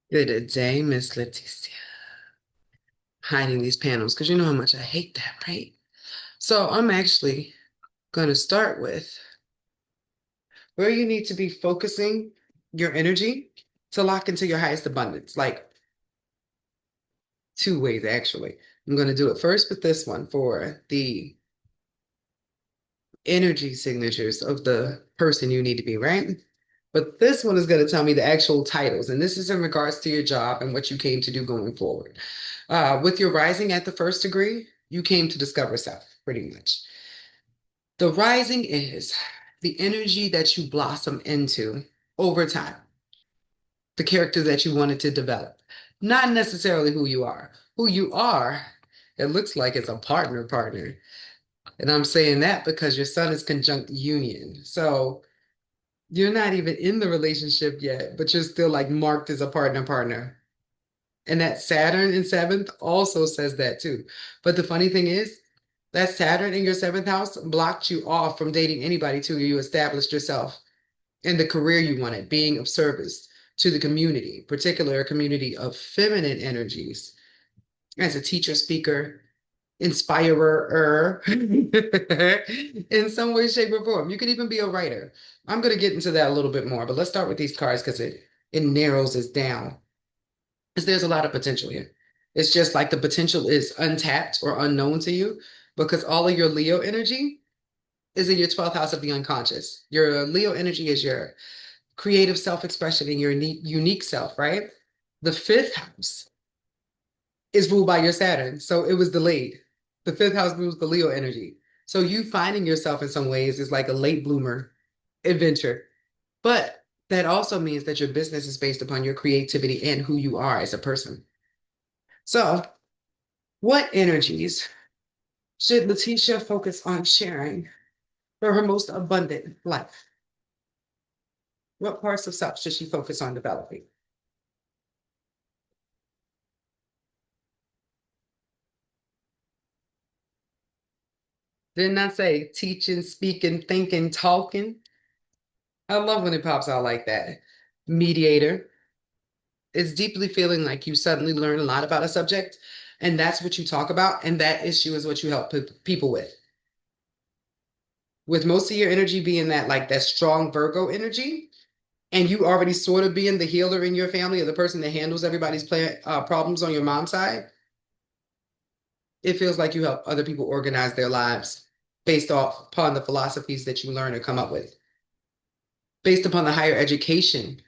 Good day, Miss Leticia. Hiding these panels because you know how much I hate that, right? So I'm actually going to start with where you need to be focusing your energy to lock into your highest abundance, like two ways actually. I'm going to do it first with this one for the energy signatures of the person you need to be, right? But this one is going to tell me the actual titles, and this is in regards to your job and what you came to do going forward. With your rising at the first degree, you came to discover self, pretty much. The rising is the energy that you blossom into over time, the character that you wanted to develop, not necessarily who you are. Who you are, it looks like it's a partner. And I'm saying that because your sun is conjunct union. So you're not even in the relationship yet, but you're still like marked as a partner. And that Saturn in seventh also says that too. But the funny thing is, that Saturn in your seventh house blocked you off from dating anybody till you established yourself in the career you wanted, being of service to the community, particular community of feminine energies, as a teacher, speaker, inspirer in some way, shape, or form. You could even be a writer. I'm going to get into that a little bit more, but let's start with these cards because it narrows us down. Because there's a lot of potential here. It's just like the potential is untapped or unknown to you because all of your Leo energy is in your 12th house of the unconscious. Your Leo energy is your creative self-expression and your unique self, right? The fifth house is ruled by your Saturn. So it was delayed. The fifth house rules the Leo energy. So you finding yourself in some ways is like a late bloomer adventure. But that also means that your business is based upon your creativity and who you are as a person. So, what energies should Leticia focus on sharing for her most abundant life? What parts of self should she focus on developing? Didn't I say teaching, speaking, thinking, talking? I love when it pops out like that. Mediator is deeply feeling like you suddenly learn a lot about a subject, and that's what you talk about, and that issue is what you help people with. With most of your energy being that like that strong Virgo energy, and you already sort of being the healer in your family or the person that handles everybody's problems on your mom's side, it feels like you help other people organize their lives based off upon the philosophies that you learn or come up with, based upon the higher education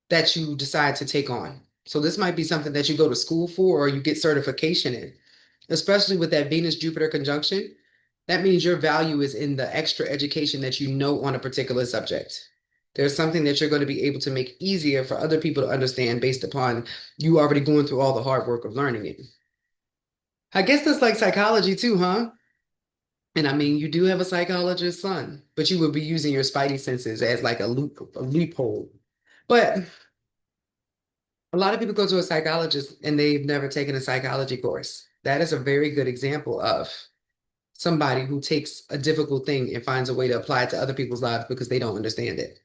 that you decide to take on. So this might be something that you go to school for or you get certification in, especially with that Venus Jupiter conjunction. That means your value is in the extra education that you know on a particular subject. There's something that you're going to be able to make easier for other people to understand based upon you already going through all the hard work of learning it. I guess that's like psychology too, huh? And I mean, you do have a psychologist's son, but you would be using your spidey senses as like a loophole. But a lot of people go to a psychologist and they've never taken a psychology course. That is a very good example of somebody who takes a difficult thing and finds a way to apply it to other people's lives because they don't understand it.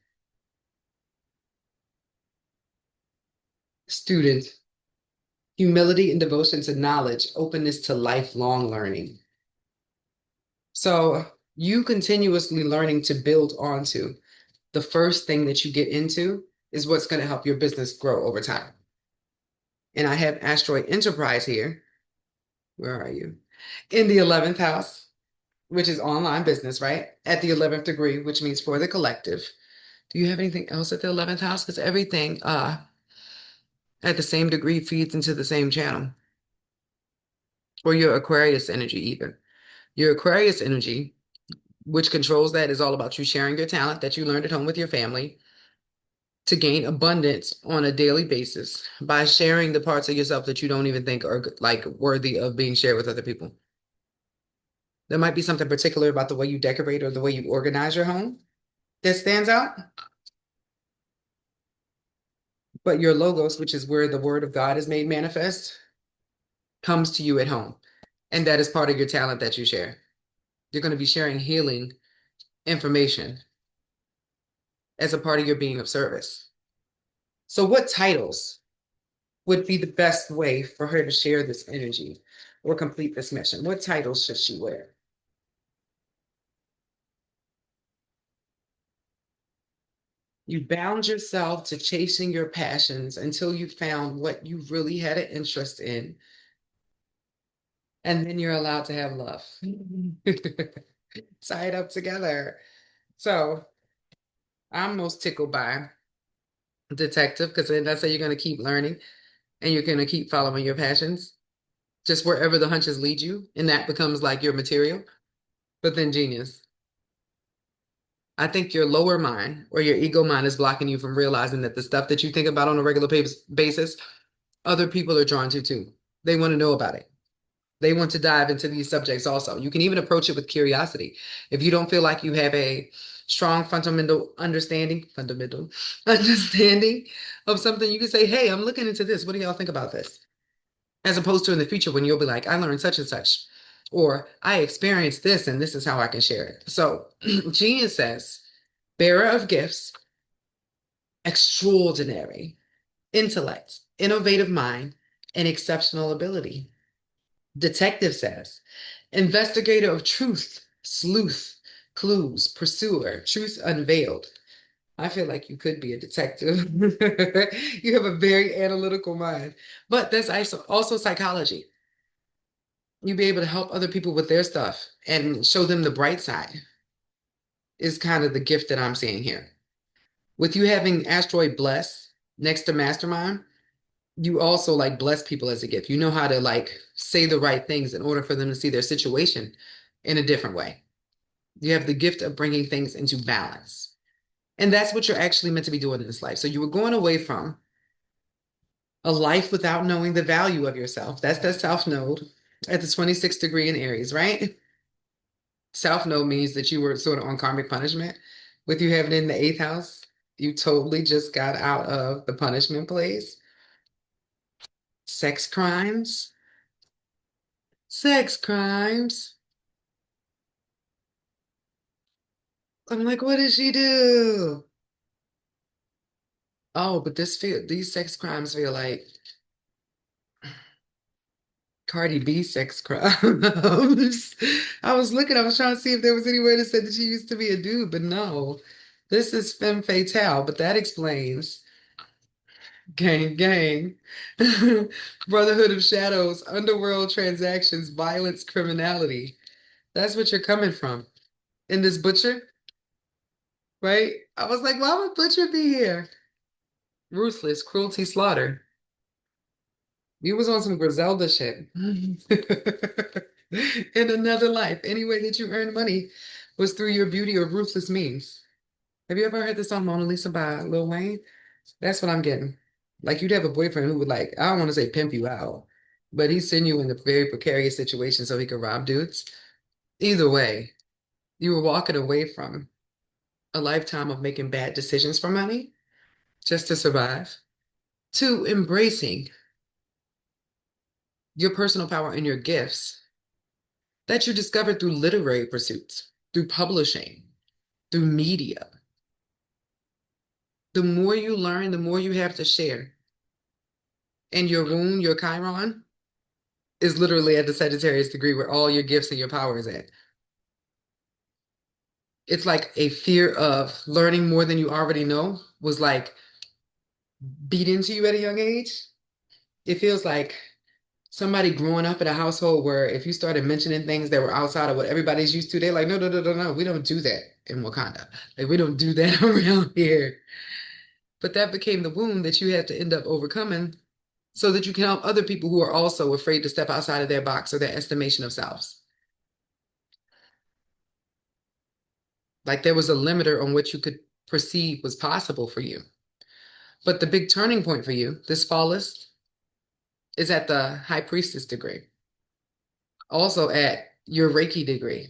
Student, humility and devotion to knowledge, openness to lifelong learning. So you continuously learning to build onto the first thing that you get into is what's going to help your business grow over time. And I have asteroid enterprise here. Where are you? In the 11th house, which is online business, right? At the 11th degree, which means for the collective. Do you have anything else at the 11th house? Because everything at the same degree feeds into the same channel. Or your Aquarius energy, even. Your Aquarius energy, which controls that, is all about you sharing your talent that you learned at home with your family to gain abundance on a daily basis by sharing the parts of yourself that you don't even think are like worthy of being shared with other people. There might be something particular about the way you decorate or the way you organize your home that stands out, but your logos, which is where the word of God is made manifest, comes to you at home. And that is part of your talent that you share. You're going to be sharing healing information as a part of your being of service. So, what titles would be the best way for her to share this energy or complete this mission? What titles should she wear? You bound yourself to chasing your passions until you found what you really had an interest in, and then you're allowed to have love. Tie it up together. So I'm most tickled by detective because then that's how you're going to keep learning and you're going to keep following your passions, just wherever the hunches lead you, and that becomes like your material. But then genius. I think your lower mind or your ego mind is blocking you from realizing that the stuff that you think about on a regular basis, other people are drawn to too. They want to know about it. They want to dive into these subjects also. You can even approach it with curiosity. If you don't feel like you have a strong fundamental understanding of something, you can say, hey, I'm looking into this. What do y'all think about this? As opposed to in the future when you'll be like, I learned such and such, or I experienced this and this is how I can share it. So Genius says, bearer of gifts, extraordinary intellect, innovative mind, and exceptional ability. Detective says, investigator of truth, sleuth, clues, pursuer, truth unveiled. I feel like you could be a detective. You have a very analytical mind, but that's also psychology. You be able to help other people with their stuff and show them the bright side is kind of the gift that I'm seeing here. With you having asteroid bless next to mastermind, you also like bless people as a gift. You know how to like say the right things in order for them to see their situation in a different way. You have the gift of bringing things into balance. And that's what you're actually meant to be doing in this life. So you were going away from a life without knowing the value of yourself. That's that South Node at the 26th degree in Aries, right? South Node means that you were sort of on karmic punishment. With you having it in the eighth house, you totally just got out of the punishment place. Sex crimes, sex crimes. I'm like, what did she do? Oh, but these sex crimes feel like Cardi B sex crimes. I was trying to see if there was anywhere that said that she used to be a dude, but no. This is femme fatale, but that explains. Gang, gang. Brotherhood of Shadows, underworld transactions, violence, criminality. That's what you're coming from. In this butcher, right? I was like, why would butcher be here? Ruthless, cruelty, slaughter. You was on some Griselda shit. In another life, any way that you earned money was through your beauty or ruthless means. Have you ever heard the song Mona Lisa by Lil Wayne? That's what I'm getting. Like you'd have a boyfriend who would like, I don't want to say pimp you out, but he'd send you in a very precarious situation so he could rob dudes. Either way, you were walking away from a lifetime of making bad decisions for money just to survive, to embracing your personal power and your gifts that you discovered through literary pursuits, through publishing, through media. The more you learn, the more you have to share. And your wound, your Chiron, is literally at the Sagittarius degree where all your gifts and your power is at. It's like a fear of learning more than you already know was like beat into you at a young age. It feels like somebody growing up in a household where if you started mentioning things that were outside of what everybody's used to, they're like, no, no, no, no, no, we don't do that in Wakanda. Like, we don't do that around here. But that became the wound that you had to end up overcoming so that you can help other people who are also afraid to step outside of their box or their estimation of selves. Like there was a limiter on what you could perceive was possible for you. But the big turning point for you, this fall list, is at the high priestess degree, also at your Reiki degree.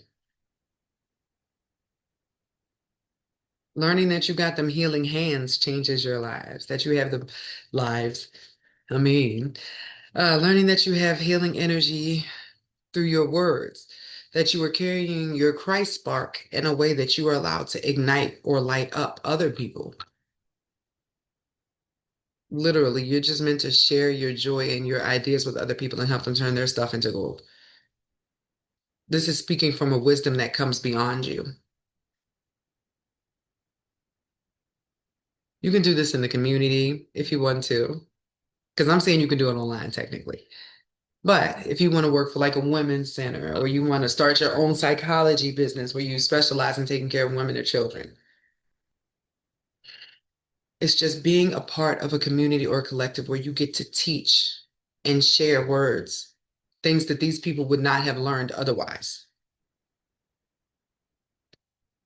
Learning that you got them healing hands changes your lives, that you have the lives. I mean, learning that you have healing energy through your words, that you are carrying your Christ spark in a way that you are allowed to ignite or light up other people. Literally, you're just meant to share your joy and your ideas with other people and help them turn their stuff into gold. This is speaking from a wisdom that comes beyond you. You can do this in the community if you want to, because I'm saying you can do it online technically. But if you want to work for like a women's center or you want to start your own psychology business where you specialize in taking care of women or children, it's just being a part of a community or a collective where you get to teach and share words, things that these people would not have learned otherwise.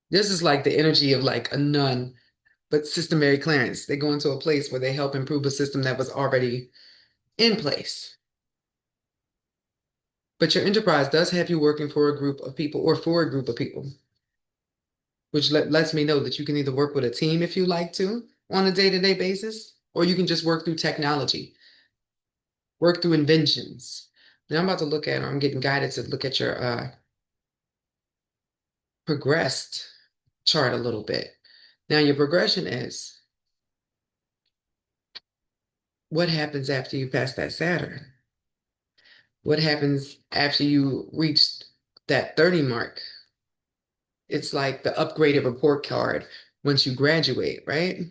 This is like the energy of like a nun, but systematic clearance. They go into a place where they help improve a system that was already in place. But your enterprise does have you working for a group of people or for a group of people, which lets me know that you can either work with a team if you like to on a day-to-day basis, or you can just work through technology, work through inventions. Now I'm about to look at, or I'm getting guided to look at your progressed chart a little bit. Now your progression is what happens after you pass that Saturn? What happens after you reach that 30 mark? It's like the upgraded report card once you graduate, right?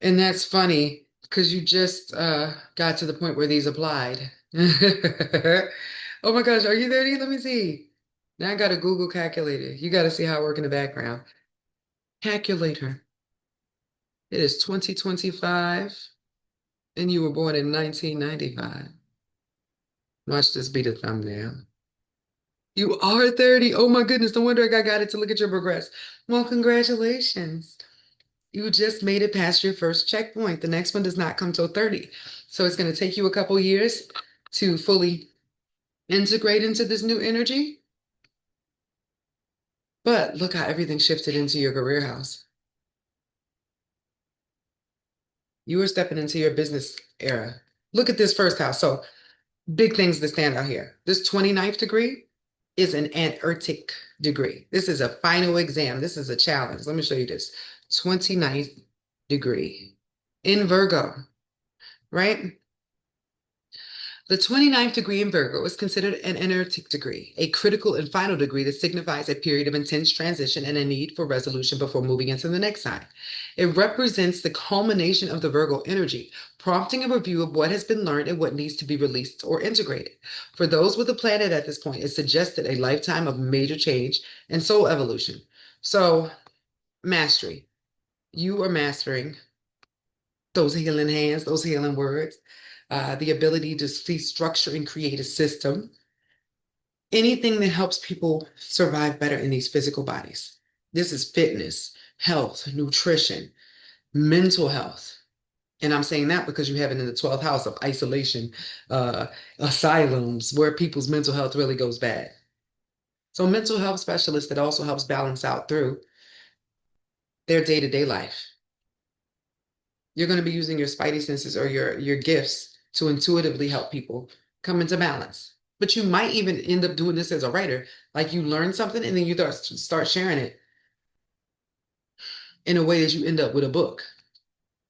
And that's funny because you just got to the point where these applied. Oh my gosh, are you 30? Let me see. Now I got a Google calculator. You got to see how I work in the background. Calculator. It is 2025 and you were born in 1995. Watch this be the thumbnail. You are 30. Oh my goodness. No wonder I got guided to look at your progress. Well, congratulations. You just made it past your first checkpoint. The next one does not come till 30. So it's going to take you a couple years to fully integrate into this new energy. But look how everything shifted into your career house. You are stepping into your business era. Look at this first house. So big things that stand out here. This 29th degree is an Antarctic degree. This is a final exam. This is a challenge. Let me show you this. 29th degree in Virgo, right? The 29th degree in Virgo is considered an Antarctic degree, a critical and final degree that signifies a period of intense transition and a need for resolution before moving into the next sign. It represents the culmination of the Virgo energy, prompting a review of what has been learned and what needs to be released or integrated. For those with a planet at this point, it suggested a lifetime of major change and soul evolution. So, mastery. You are mastering those healing hands, those healing words, the ability to see structure and create a system, anything that helps people survive better in these physical bodies. This is fitness, health, nutrition, mental health. And I'm saying that because you have it in the 12th house of isolation, uh, asylums, where people's mental health really goes bad. So, mental health specialist that also helps balance out through their day-to-day life. You're going to be using your spidey senses or your gifts to intuitively help people come into balance. But you might even end up doing this as a writer, like you learn something and then you start sharing it in a way that you end up with a book.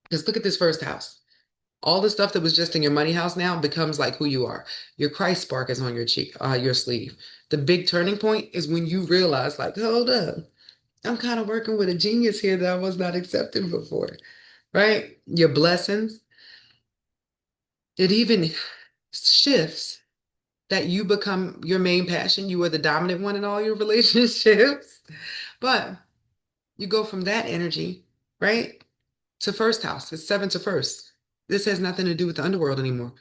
Because look at this first house. All the stuff that was just in your money house now becomes like who you are. Your Christ spark is on your cheek, your sleeve. The big turning point is when you realize, like, hold up, I'm kind of working with a genius here that I was not accepting before, right? Your blessings. It even shifts that you become your main passion. You are the dominant one in all your relationships. But you go from that energy, right, to first house. It's seven to first. This has nothing to do with the underworld anymore.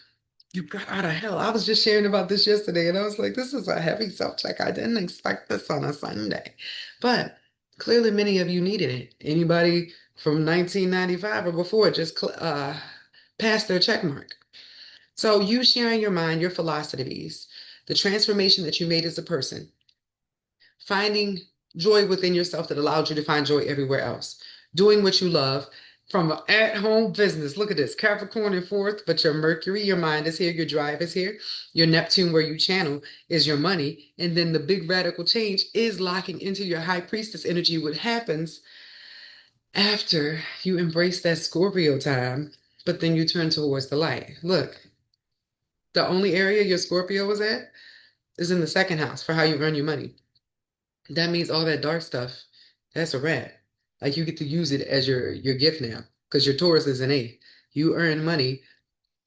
You got out of hell. I was just sharing about this yesterday, and I was like, this is a heavy self check. I didn't expect this on a Sunday. But clearly, many of you needed it. Anybody from 1995 or before just passed their check mark. So you sharing your mind, your philosophies, the transformation that you made as a person, finding joy within yourself that allowed you to find joy everywhere else, doing what you love from an at-home business. Look at this, Capricorn in fourth, but your Mercury, your mind is here, your drive is here, your Neptune, where you channel, is your money. And then the big radical change is locking into your high priestess energy. What happens After you embrace that Scorpio time, but then you turn towards the light. Look, the only area your Scorpio was at is in the second house for how you earn your money. That means all that dark stuff, that's a wrap. Like you get to use it as your gift now because your Taurus is an eight. You earn money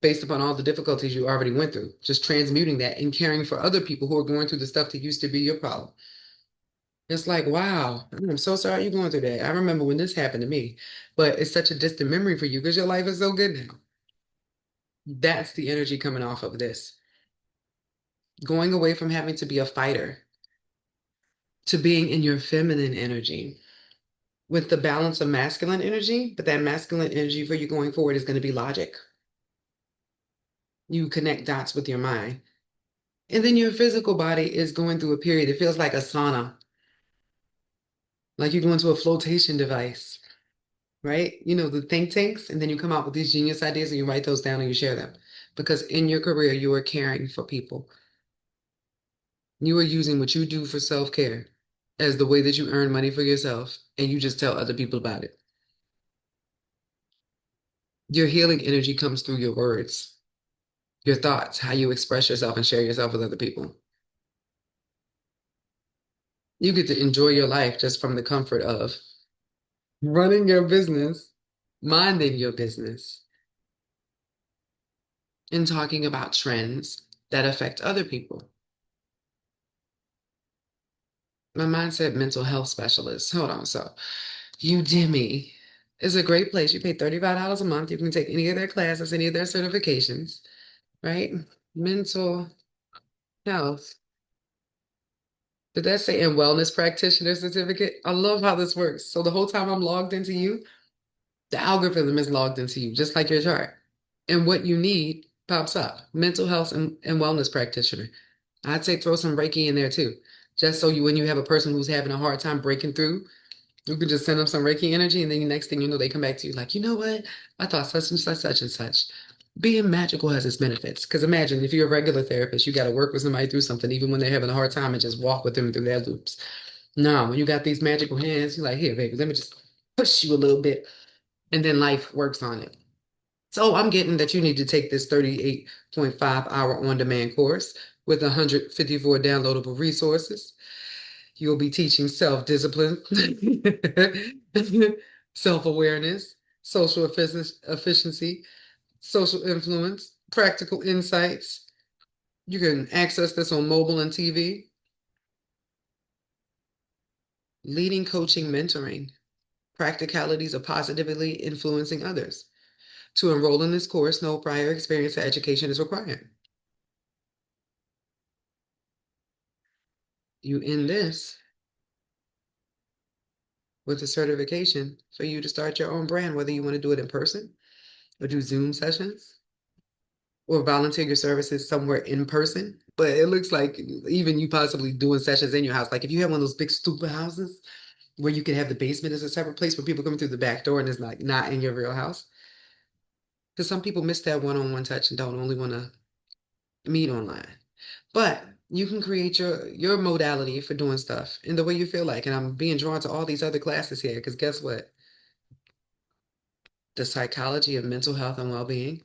based upon all the difficulties you already went through, just transmuting that and caring for other people who are going through the stuff that used to be your problem. It's like, wow, I'm so sorry you're going through that. I remember when this happened to me, but it's such a distant memory for you because your life is so good now. That's the energy coming off of this. Going away from having to be a fighter to being in your feminine energy with the balance of masculine energy, but that masculine energy for you going forward is going to be logic. You connect dots with your mind. And then your physical body is going through a period. It feels like a sauna, like you're going to a flotation device, right? You know, the think tanks, and then you come out with these genius ideas and you write those down and you share them. Because in your career, you are caring for people. You are using what you do for self-care as the way that you earn money for yourself, and you just tell other people about it. Your healing energy comes through your words, your thoughts, how you express yourself and share yourself with other people. You get to enjoy your life just from the comfort of running your business, minding your business, and talking about trends that affect other people. My mindset mental health specialist. Hold on. So, Udemy is a great place. You pay $35 a month. You can take any of their classes, any of their certifications, right? Mental health. Did that say in wellness practitioner certificate? I love how this works. So the whole time I'm logged into you, the algorithm is logged into you, just like your chart. And what you need pops up. Mental health and wellness practitioner. I'd say throw some Reiki in there too. Just so you, when you have a person who's having a hard time breaking through, you can just send them some Reiki energy, and then the next thing you know, they come back to you like, you know what? I thought such and such, such and such. Being magical has its benefits. Because imagine if you're a regular therapist, you got to work with somebody through something, even when they're having a hard time, and just walk with them through their loops. No, when you got these magical hands, you're like, here, baby, let me just push you a little bit, and then life works on it. So I'm getting that you need to take this 38.5-hour on-demand course with 154 downloadable resources. You'll be teaching self-discipline, self-awareness, social efficiency, social influence, practical insights. You can access this on mobile and TV. Leading coaching, mentoring, practicalities of positively influencing others. To enroll in this course, no prior experience or education is required. You end this with a certification for you to start your own brand, whether you want to do it in person or do Zoom sessions or volunteer your services somewhere in person. But it looks like even you possibly doing sessions in your house. Like if you have one of those big stupid houses where you can have the basement as a separate place for people coming through the back door and it's like not in your real house. Because some people miss that one-on-one touch and don't only want to meet online. But you can create your modality for doing stuff in the way you feel like. And I'm being drawn to all these other classes here because guess what? The psychology of mental health and well-being.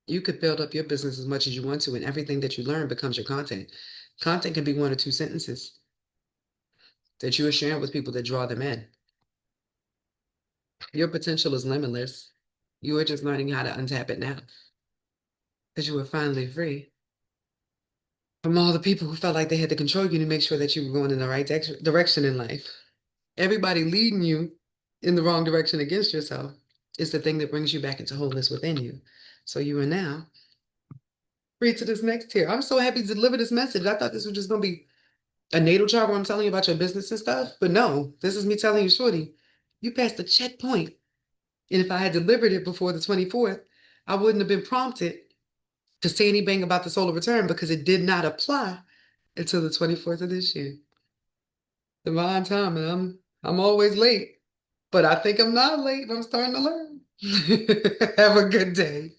You could build up your business as much as you want to, and everything that you learn becomes your content. Content can be one or two sentences that you are sharing with people that draw them in. Your potential is limitless. You are just learning how to untap it now because you are finally free from all the people who felt like they had to control you to make sure that you were going in the right direction in life. Everybody leading you in the wrong direction against yourself is the thing that brings you back into wholeness within you. So you are now free to this next tier. I'm so happy to deliver this message. I thought this was just going to be a natal chart where I'm telling you about your business and stuff. But no, this is me telling you, Shorty, you passed the checkpoint. And if I had delivered it before the 24th, I wouldn't have been prompted to say anything about the solar return because it did not apply until the 24th of this year. Divine time, and I'm always late. But I think I'm not late. I'm starting to learn. Have a good day.